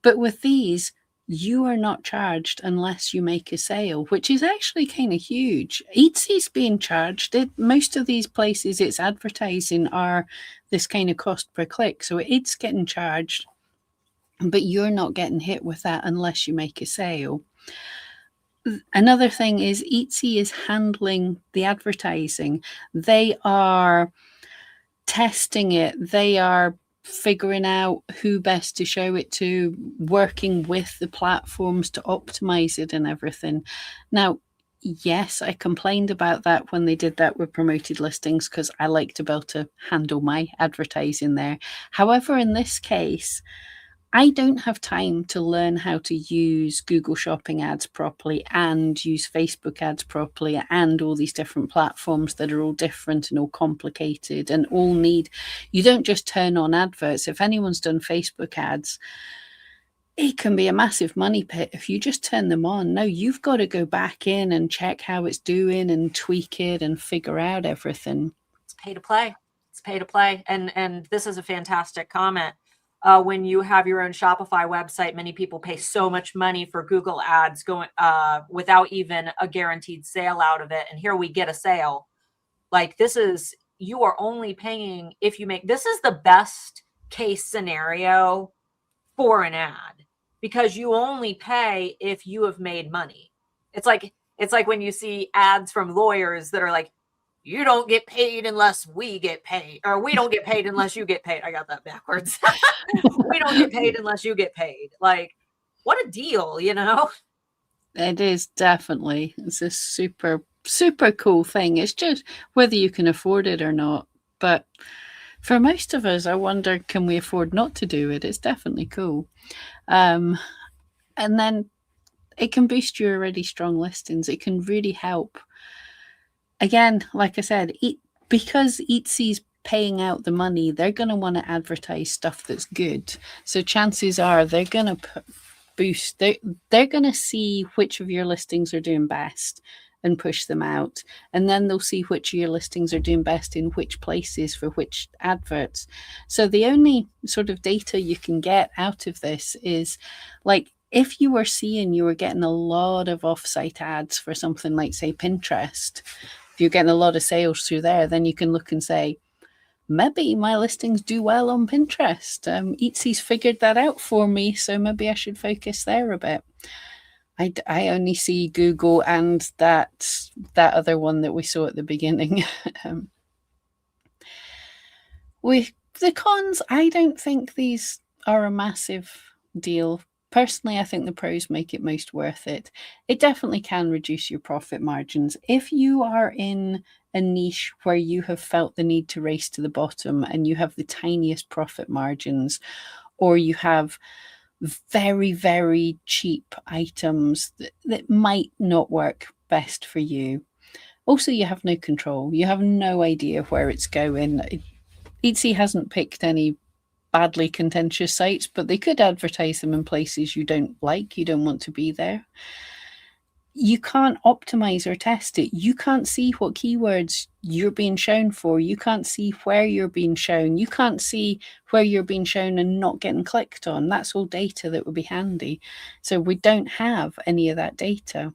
But with these, you are not charged unless you make a sale, which is actually kind of huge. Etsy's being charged. Most of these places it's advertising are this kind of cost per click. So it's getting charged, but you're not getting hit with that unless you make a sale. Another thing is Etsy is handling the advertising. They are testing it. They are figuring out who best to show it to, working with the platforms to optimize it and everything. Now, yes, I complained about that when they did that with promoted listings because I like to be able to handle my advertising there. However, in this case, I don't have time to learn how to use Google Shopping ads properly and use Facebook ads properly and all these different platforms that are all different and all complicated and all need, you don't just turn on adverts. If anyone's done Facebook ads, it can be a massive money pit if you just turn them on. No, you've got to go back in and check how it's doing and tweak it and figure out everything. It's pay to play. It's pay to play. And this is a fantastic comment. When you have your own Shopify website, many people pay so much money for Google ads going without even a guaranteed sale out of it. And here we get a sale. Like you are only paying if you make, this is the best case scenario for an ad because you only pay if you have made money. It's like when you see ads from lawyers that are like, you don't get paid unless we get paid, or we don't get paid unless you get paid. I got that backwards. We don't get paid unless you get paid. Like, what a deal, you know? It is definitely. It's a super, super cool thing. It's just whether you can afford it or not. But for most of us, I wonder, can we afford not to do it? It's definitely cool. And then it can boost your already strong listings. It can really help. Again, like I said, because Etsy's paying out the money, they're going to want to advertise stuff that's good. So chances are they're going to boost. They're going to see which of your listings are doing best and push them out, and then they'll see which of your listings are doing best in which places for which adverts. So the only sort of data you can get out of this is, like, if you were seeing you were getting a lot of offsite ads for something like, say, Pinterest, if you're getting a lot of sales through there, then you can look and say, maybe my listings do well on Pinterest. Etsy's figured that out for me, so maybe I should focus there a bit. I only see Google and that other one that we saw at the beginning. With the cons, I don't think these are a massive deal. Personally, I think the pros make it most worth it. It definitely can reduce your profit margins. If you are in a niche where you have felt the need to race to the bottom and you have the tiniest profit margins, or you have very, very cheap items that might not work best for you. Also, you have no control. You have no idea where it's going. Etsy hasn't picked any badly contentious sites, but they could advertise them in places you don't like, you don't want to be there. You can't optimize or test it. You can't see what keywords you're being shown for. You can't see where you're being shown. You can't see where you're being shown and not getting clicked on. That's all data that would be handy. So we don't have any of that data.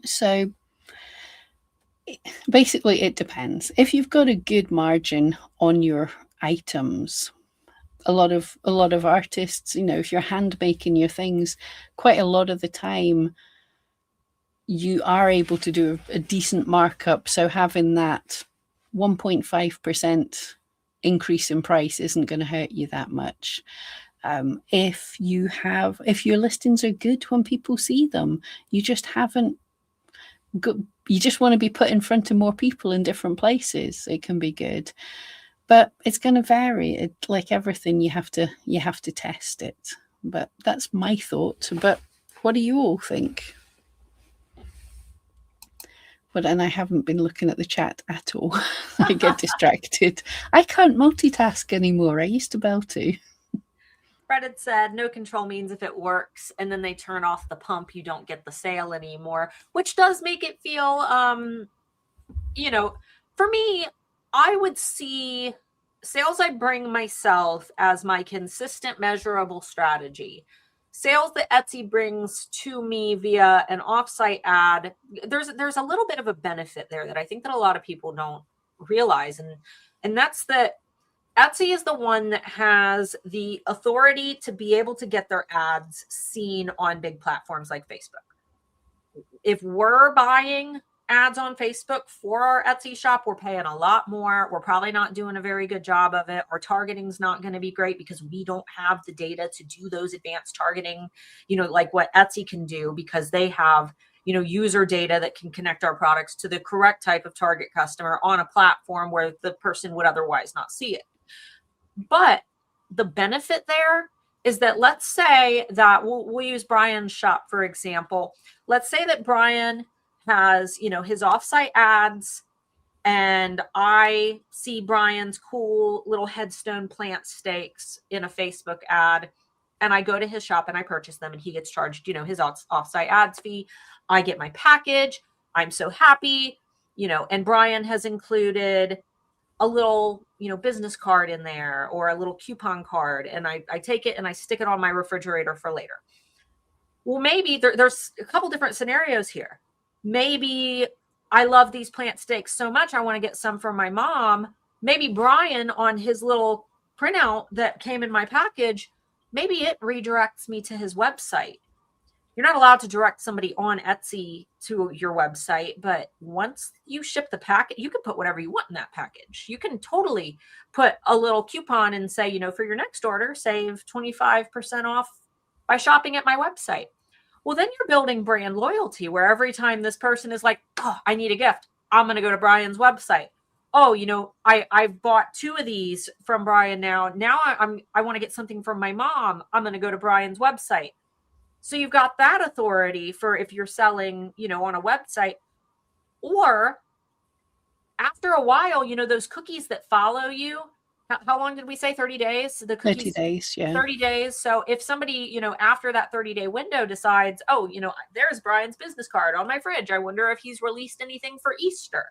So basically it depends. If you've got a good margin on your items, a lot of artists, if you're hand making your things, quite a lot of the time you are able to do a decent markup. So having that 1.5% increase in price isn't going to hurt you that much. If your listings are good when people see them, you just want to be put in front of more people in different places. It can be good, but it's going to vary. Like everything, you have to test it. But that's my thought. But what do you all think? But and I haven't been looking at the chat at all. I get distracted. I can't multitask anymore. I used to be able to. Fred had said no control means if it works and then they turn off the pump, you don't get the sale anymore, which does make it feel, for me, I would see sales I bring myself as my consistent measurable strategy. Sales that Etsy brings to me via an offsite ad, there's a little bit of a benefit there that I think that a lot of people don't realize. And that's that Etsy is the one that has the authority to be able to get their ads seen on big platforms like Facebook. If we're buying ads on Facebook for our Etsy shop, we're paying a lot more. We're probably not doing a very good job of it. Our targeting's not going to be great because we don't have the data to do those advanced targeting, like what Etsy can do, because they have, user data that can connect our products to the correct type of target customer on a platform where the person would otherwise not see it. But the benefit there is that, let's say that we'll use Brian's shop, for example. Let's say that Brian has, his offsite ads, and I see Brian's cool little headstone plant stakes in a Facebook ad, and I go to his shop and I purchase them, and he gets charged, his offsite ads fee. I get my package. I'm so happy, and Brian has included a little, business card in there, or a little coupon card, and I take it and I stick it on my refrigerator for later. Well, maybe there's a couple different scenarios here. Maybe I love these plant stakes so much, I want to get some for my mom. Maybe Brian, on his little printout that came in my package, maybe it redirects me to his website. You're not allowed to direct somebody on Etsy to your website, but once you ship the packet, you can put whatever you want in that package. You can totally put a little coupon and say, for your next order, save 25% off by shopping at my website. Well, then you're building brand loyalty, where every time this person is like, oh, I need a gift, I'm going to go to Brian's website. Oh, I've bought 2 of these from Brian now. Now I want to get something from my mom. I'm going to go to Brian's website. So you've got that authority for if you're selling, you know, on a website. Or after a while, you know, those cookies that follow you, how long did we say? 30 days? The 30 cookies, days, yeah. 30 days. So if somebody, you know, after that 30-day window decides, oh, you know, there's Brian's business card on my fridge, I wonder if he's released anything for Easter.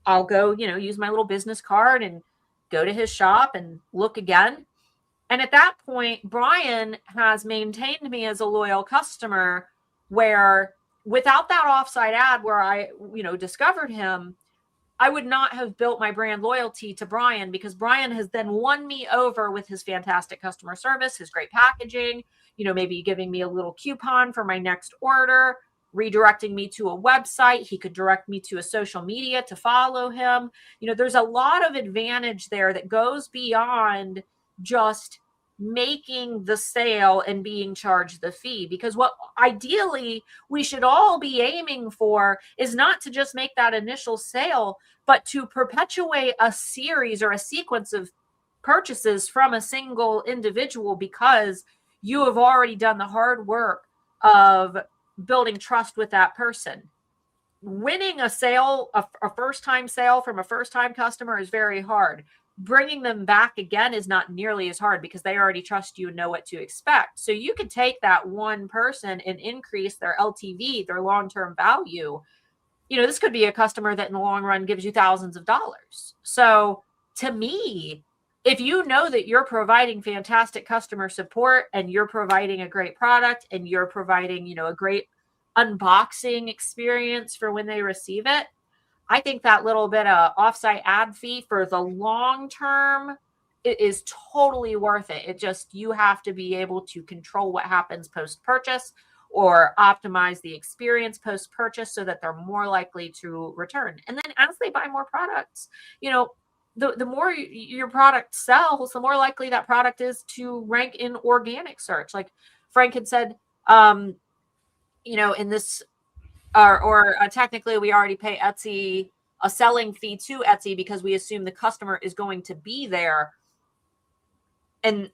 I'll go, you know, use my little business card and go to his shop and look again. And at that point, Brian has maintained me as a loyal customer, where without that offsite ad where I, you know, discovered him, I would not have built my brand loyalty to Brian, because Brian has then won me over with his fantastic customer service, his great packaging, you know, maybe giving me a little coupon for my next order, redirecting me to a website. He could direct me to a social media to follow him. You know, there's a lot of advantage there that goes beyond just making the sale and being charged the fee, because what ideally we should all be aiming for is not to just make that initial sale, but to perpetuate a series or a sequence of purchases from a single individual, because you have already done the hard work of building trust with that person. Winning a sale, a first-time sale from a first-time customer is very hard. Bringing them back again is not nearly as hard, because they already trust you and know what to expect. So you could take that one person and increase their LTV, their long-term value. You know, this could be a customer that in the long run gives you thousands of dollars. So to me, if you know that you're providing fantastic customer support and you're providing a great product and you're providing, you know, a great unboxing experience for when they receive it, I think that little bit of offsite ad fee for the long term, it is totally worth it. It just, you have to be able to control what happens post-purchase, or optimize the experience post-purchase so that they're more likely to return. And then as they buy more products, you know, the more your product sells, the more likely that product is to rank in organic search. Like Frank had said, you know, in this, or technically we already pay Etsy a selling fee to Etsy because we assume the customer is going to be there. And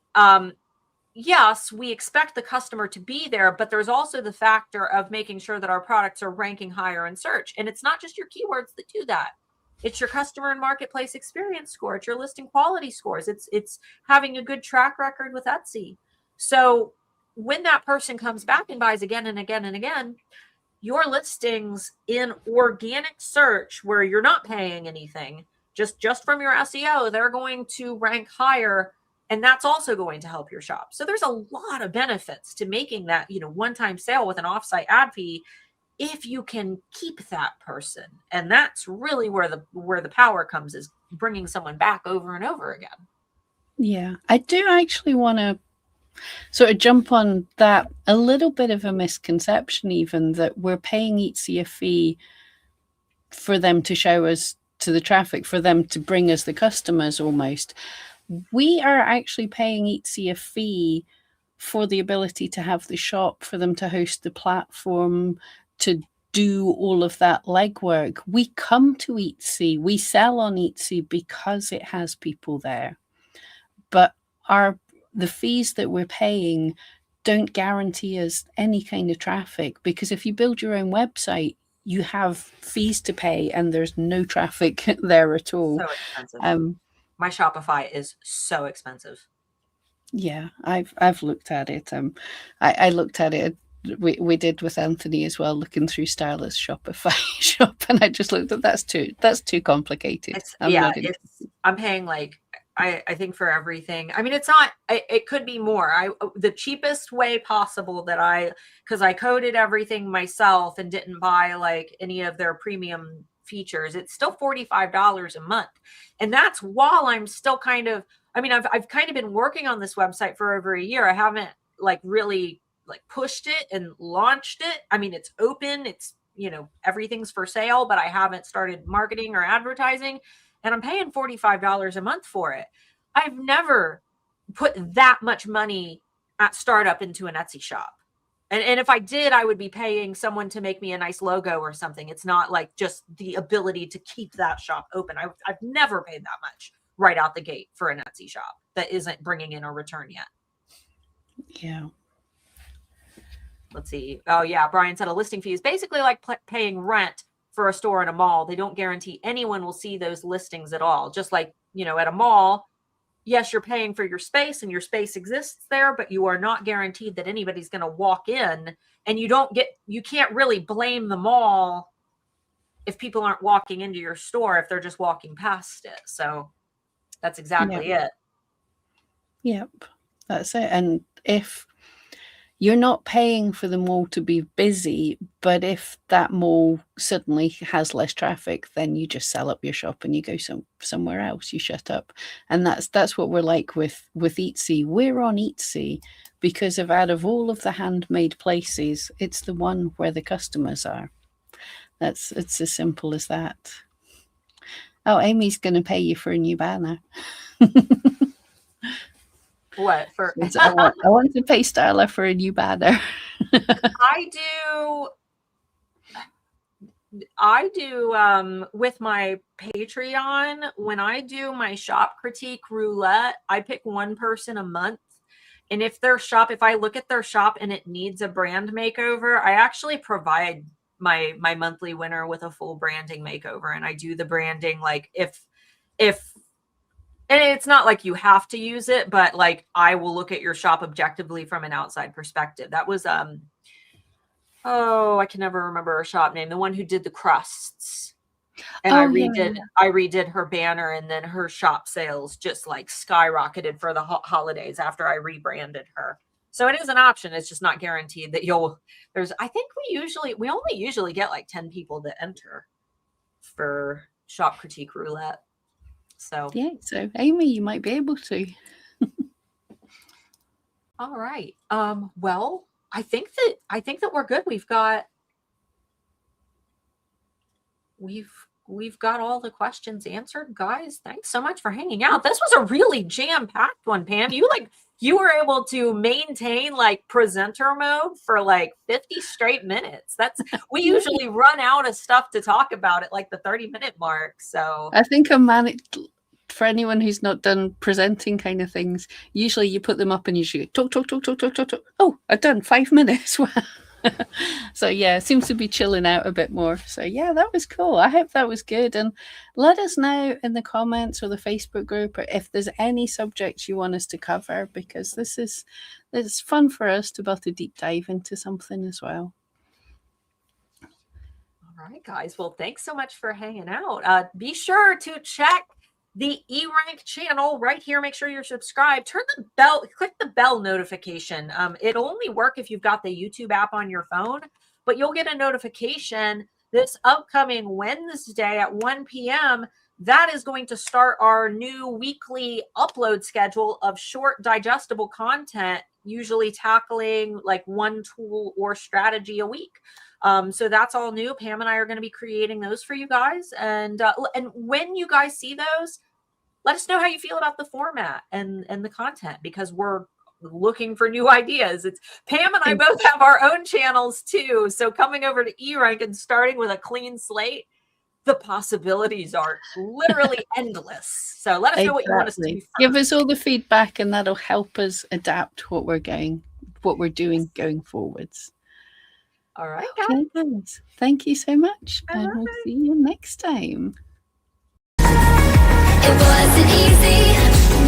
yes, we expect the customer to be there, but there's also the factor of making sure that our products are ranking higher in search. And it's not just your keywords that do that. It's your customer and marketplace experience score. It's your listing quality scores. It's having a good track record with Etsy. So when that person comes back and buys again and again and again, your listings in organic search, where you're not paying anything, just from your SEO, they're going to rank higher. And that's also going to help your shop. So there's a lot of benefits to making that, you know, one-time sale with an offsite ad fee, if you can keep that person. And that's really where the power comes, is bringing someone back over and over again. Yeah, I do actually want to sort of jump on that. A little bit of a misconception, even, that we're paying Etsy a fee for them to show us to the traffic, for them to bring us the customers almost. We are actually paying Etsy a fee for the ability to have the shop, for them to host the platform, to do all of that legwork. We come to Etsy, we sell on Etsy because it has people there. But the fees that we're paying don't guarantee us any kind of traffic, because if you build your own website, you have fees to pay and there's no traffic there at all. So expensive. My Shopify is so expensive. Yeah, I've looked at it. I looked at it. We did with Anthony as well, looking through Starla's Shopify shop, and I just looked at that's too complicated. I'm paying like, I think for everything. I mean, it's not, it could be more. The cheapest way possible that because I coded everything myself and didn't buy like any of their premium features, it's still $45 a month. And that's while I'm still kind of, I mean, I've kind of been working on this website for over a year. I haven't like really like pushed it and launched it. I mean, it's open, it's, you know, everything's for sale, but I haven't started marketing or advertising. And I'm paying $45 a month for it. I've never put that much money at startup into an Etsy shop. And if I did, I would be paying someone to make me a nice logo or something. It's not like just the ability to keep that shop open. I've never paid that much right out the gate for an Etsy shop that isn't bringing in a return yet. Yeah. let's see. Oh yeah, Brian said a listing fee is basically like paying rent for a store in a mall. They don't guarantee anyone will see those listings at all. Just like, you know, at a mall, yes, you're paying for your space and your space exists there, but you are not guaranteed that anybody's going to walk in, and you can't really blame the mall if people aren't walking into your store, if they're just walking past it. So that's exactly it. Yep, that's it. And if you're not paying for the mall to be busy, but if that mall suddenly has less traffic, then you just sell up your shop and you go somewhere else. You shut up. And that's what we're like with Etsy. We're on Etsy because out of all of the handmade places, it's the one where the customers are. It's as simple as that. Oh, Amy's going to pay you for a new banner. What for? I want to pay Starla for a new banner. I do with my Patreon, when I do my shop critique roulette, I pick one person a month. And if I look at their shop and it needs a brand makeover, I actually provide my monthly winner with a full branding makeover. And I do the branding, like if and it's not like you have to use it, but like I will look at your shop objectively from an outside perspective. That was I can never remember her shop name, the one who did the crusts. And I redid her banner, and then her shop sales just like skyrocketed for the holidays after I rebranded her. So it is an option. It's just not guaranteed that I think we only usually get like 10 people that enter for shop critique roulette. So yeah, so Amy, you might be able to. All right. Well, I think that we're good. We've got all the questions answered. Guys, thanks so much for hanging out. This was a really jam-packed one, Pam. You were able to maintain like presenter mode for like 50 straight minutes. We usually run out of stuff to talk about at like the 30-minute mark. So I think I managed. For anyone who's not done presenting kind of things, usually you put them up and you talk. Oh, I've done 5 minutes. So yeah, it seems to be chilling out a bit more. So yeah, that was cool. I hope that was good. And let us know in the comments or the Facebook group if there's any subjects you want us to cover, because it's fun for us to be able to deep dive into something as well. All right, guys. Well, thanks so much for hanging out. Be sure to check the eRank channel right here. Make sure you're subscribed. Turn the bell, click the bell notification. It'll only work if you've got the YouTube app on your phone, but you'll get a notification this upcoming Wednesday at 1 p.m. That is going to start our new weekly upload schedule of short, digestible content, usually tackling like one tool or strategy a week. So that's all new. Pam and I are going to be creating those for you guys. And when you guys see those, let us know how you feel about the format and the content, because we're looking for new ideas. It's Pam and I both have our own channels too. So coming over to eRank and starting with a clean slate, the possibilities are literally endless. So let us know what you want us to do first. Give us all the feedback, and that'll help us adapt what we're doing going forwards. All right, guys. Okay, thank you so much. And we'll see you next time. It wasn't easy,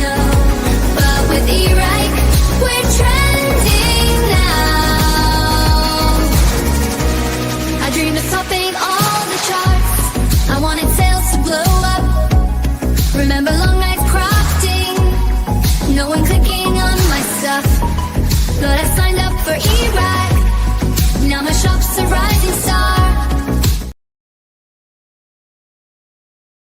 no, but with eRank, we're trying.